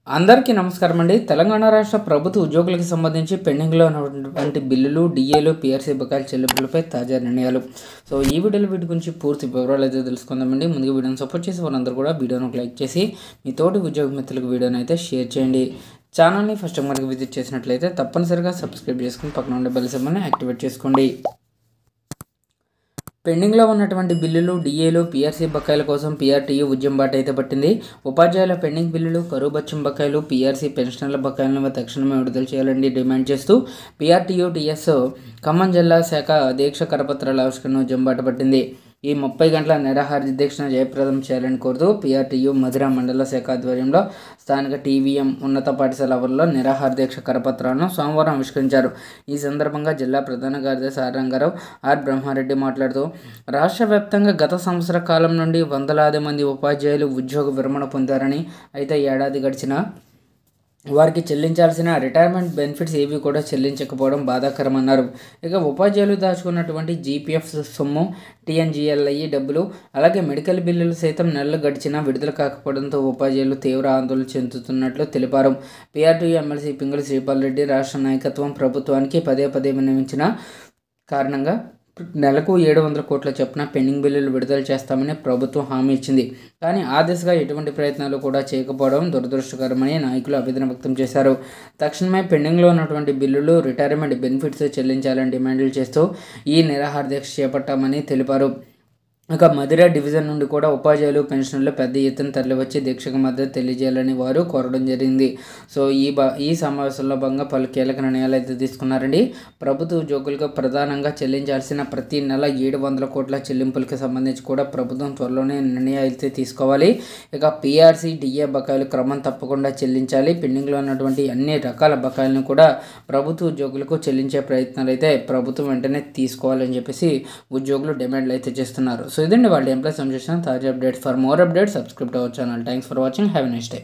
అందరికీ నమస్కారం అండి. తెలంగాణ రాష్ట్ర ప్రభుత్వ ఉద్యోగులకు సంబంధించి పెండింగ్లో ఉన్నటువంటి బిల్లులు, డిఏలు, పిఆర్సీ బకాయిల చెల్లింపులపై తాజా నిర్ణయాలు. సో ఈ వీడియోలో వీటి గురించి పూర్తి వివరాలు అయితే తెలుసుకుందామండి. ముందుగా వీడియోని సపోర్ట్ చేసి వారందరూ కూడా వీడియోను లైక్ చేసి మీ తోటి ఉద్యోగ మిత్రులకు వీడియోని అయితే షేర్ చేయండి. ఛానల్ని ఫస్ట్ టైం మనకి విజిట్ చేసినట్లయితే తప్పనిసరిగా సబ్స్క్రైబ్ చేసుకుని పక్కన ఉండే బెల్ సింబల్ని యాక్టివేట్ చేసుకోండి. పెండింగ్లో ఉన్నటువంటి బిల్లులు, డిఏలు, పిఆర్సీ బకాయిల కోసం పీఆర్టీయూ ఉద్యమం బాట అయితే పట్టింది. ఉపాధ్యాయుల పెండింగ్ బిల్లులు, కరువు బత్యం బకాయిలు, పీఆర్సీ పెన్షనర్ల బకాయిలను తక్షణమే విడుదల చేయాలని డిమాండ్ చేస్తూ పీఆర్టీయూ టీఎస్ ఖమ్మం జిల్లా శాఖ దీక్ష కరపత్రాల ఆవిష్కరణ ఉద్యమం బాట పట్టింది. ఈ 30 గంటల నిరాహార దీక్షను జయప్రదం చేయాలని కోరుతూ పీఆర్టీయూ మధిర మండల శాఖ ఆధ్వర్యంలో స్థానిక టీవీఎం ఉన్నత పాఠశాల ఆవరణలో నిరాహార దీక్ష కరపత్రాలను సోమవారం ఆవిష్కరించారు. ఈ సందర్భంగా జిల్లా ప్రధాన కార్యదర్శి ఆర్ రంగారావు, ఆర్ బ్రహ్మారెడ్డి మాట్లాడుతూ రాష్ట్ర వ్యాప్తంగా గత సంవత్సర కాలం నుండి వందలాది మంది ఉపాధ్యాయులు ఉద్యోగ విరమణ పొందారని, అయితే ఏడాది గడిచిన వారికి చెల్లించాల్సిన రిటైర్మెంట్ బెనిఫిట్స్ ఏవి కూడా చెల్లించకపోవడం బాధాకరమన్నారు. ఇక ఉపాధ్యాయులు దాచుకున్నటువంటి జీపీఎఫ్ సొమ్ము, టీఎన్జీఎల్ఐ డబ్బులు, అలాగే మెడికల్ బిల్లులు సైతం నెలలు గడిచినా విడుదల కాకపోవడంతో ఉపాధ్యాయులు తీవ్ర ఆందోళన చెందుతున్నట్లు తెలిపారు. పీఆర్టీయూ ఎమ్మెల్సీ పింగళి శ్రీపాల్ రెడ్డి రాష్ట్ర నాయకత్వం ప్రభుత్వానికి పదే విన్నవించిన కారణంగా నెలకు 700 కోట్ల చొప్పున పెండింగ్ బిల్లులు విడుదల చేస్తామని ప్రభుత్వం హామీ ఇచ్చింది. కానీ ఆ దిశగా ఎటువంటి ప్రయత్నాలు కూడా చేయకపోవడం దురదృష్టకరమని నాయకులు ఆవేదన వ్యక్తం చేశారు. తక్షణమే పెండింగ్లో ఉన్నటువంటి బిల్లులు, రిటైర్మెంట్ బెనిఫిట్స్ చెల్లించాలని డిమాండ్లు చేస్తూ ఈ నిరాహార దీక్ష చేపట్టామని తెలిపారు. ఇక మధిర డివిజన్ నుండి కూడా ఉపాధ్యాయులు, పెన్షనర్లు పెద్ద ఎత్తున తరలివచ్చి దీక్షకు మద్దతు తెలియజేయాలని వారు కోరడం జరిగింది. సో ఈ సమావేశంలో భాగంగా పలు కీలక నిర్ణయాలు అయితే తీసుకున్నారండి. ప్రభుత్వ ఉద్యోగులకు ప్రధానంగా చెల్లించాల్సిన ప్రతి నెల 700 కోట్ల చెల్లింపులకు సంబంధించి కూడా ప్రభుత్వం త్వరలోనే నిర్ణయాలు అయితే తీసుకోవాలి. ఇక పీఆర్సీ, డిఏ బకాయిలు క్రమం తప్పకుండా చెల్లించాలి. పెండింగ్లో ఉన్నటువంటి అన్ని రకాల బకాయిలను కూడా ప్రభుత్వ ఉద్యోగులకు చెల్లించే ప్రయత్నాలు అయితే ప్రభుత్వం వెంటనే తీసుకోవాలని చెప్పేసి ఉద్యోగులు డిమాండ్లు అయితే చేస్తున్నారు. సో ఇదండి వాళ్ళ ఎంప్లాయీస్ సంబంధించిన తాజా updates. For more updates subscribe to our channel. Thanks for watching. Have a nice day.